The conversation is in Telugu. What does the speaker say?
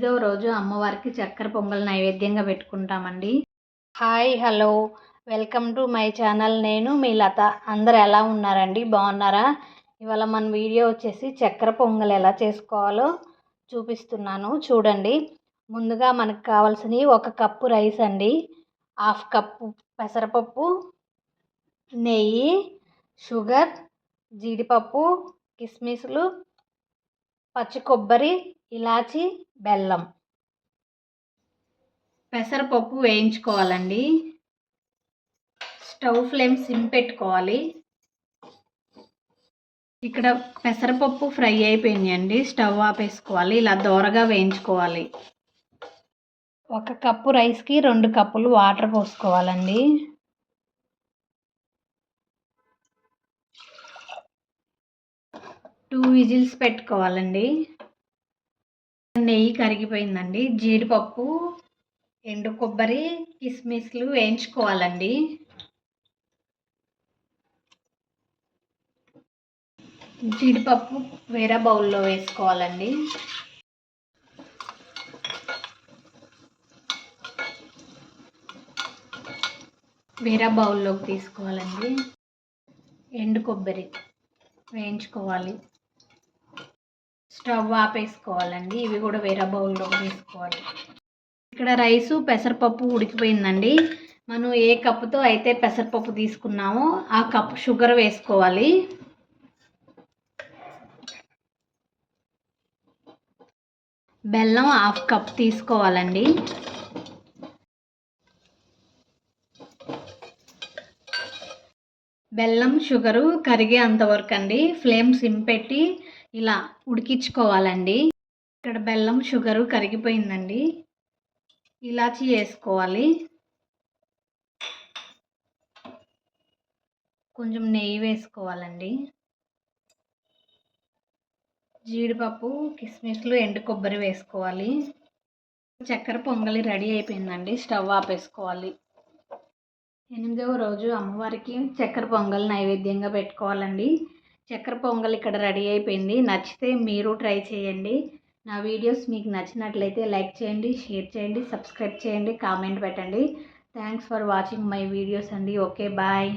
8వ రోజు అమ్మవారికి చక్కెర పొంగల్ నైవేద్యంగా పెట్టుకుంటామండి. Hi hello welcome to my channel. నేను మీ లత. అందరు ఎలా ఉన్నారండి? బాగున్నారా? ఇవాళ మన వీడియో వచ్చేసి చక్కెర పొంగల్ ఎలా చేసుకోవాలో చూపిస్తున్నాను చూడండి. ముందుగా మనకు కావాల్సినవి 1 కప్పు రైస్ అండి, 1/2 కప్పు పెసరపప్పు, నెయ్యి, షుగర్, జీడిపప్పు, కిస్మిస్లు, పచ్చి కొబ్బరి, ఇలాచి, బెల్లం. పెసరపప్పు వేయించుకోవాలండి. స్టవ్ ఫ్లేమ్ సిమ్ పెట్టుకోవాలి. ఇక్కడ పెసరపప్పు ఫ్రై అయిపోయిందండి. స్టవ్ ఆపేసుకోవాలి. ఇలా దోరగా వేయించుకోవాలి. 1 కప్పు రైస్కి 2 కప్పులు వాటర్ పోసుకోవాలండి. టూ విజిల్స్ పెట్టుకోవాలండి. నెయ్యి కరిగిపోయిందండి. జీడిపప్పు, ఎండు కొబ్బరి, కిస్మిస్లు వేయించుకోవాలండి. జీడిపప్పు వేరే బౌల్లో వేసుకోవాలండి. వేరే బౌల్లోకి తీసుకోవాలండి. ఎండు కొబ్బరి వేయించుకోవాలి. స్టవ్ ఆపేసుకోవాలండి. ఇవి కూడా వేరే బౌల్లోకి తీసుకోవాలి. ఇక్కడ రైసు పెసరపప్పు ఉడికిపోయిందండి. మనం ఏ కప్పుతో అయితే పెసరపప్పు తీసుకున్నామో ఆ కప్పు షుగర్ వేసుకోవాలి. బెల్లం 1/2 కప్ తీసుకోవాలండి. బెల్లం షుగరు కరిగే అంతవరకు అండి ఫ్లేమ్ సిమ్ పెట్టి ఇలా ఉడికించుకోవాలండి. ఇక్కడ బెల్లం షుగరు కరిగిపోయిందండి. ఇలాచి వేసుకోవాలి. కొంచెం నెయ్యి వేసుకోవాలండి. జీడిపప్పు, కిస్మిస్లు, ఎండు కొబ్బరి వేసుకోవాలి. చక్కెర పొంగలి రెడీ అయిపోయిందండి. స్టవ్ ఆపేసుకోవాలి. 8వ రోజు అమ్మవారికి చక్కెర పొంగల్ నైవేద్యంగా పెట్టుకోవాలండి. చక్కెర పొంగల్ ఇక్కడ రెడీ అయిపోయింది. నచ్చితే మీరు ట్రై చేయండి. నా వీడియోస్ మీకు నచ్చినట్లయితే లైక్ చేయండి, షేర్ చేయండి, సబ్స్క్రైబ్ చేయండి, కామెంట్ పెట్టండి. Thanks for watching my videos అండి. Okay bye.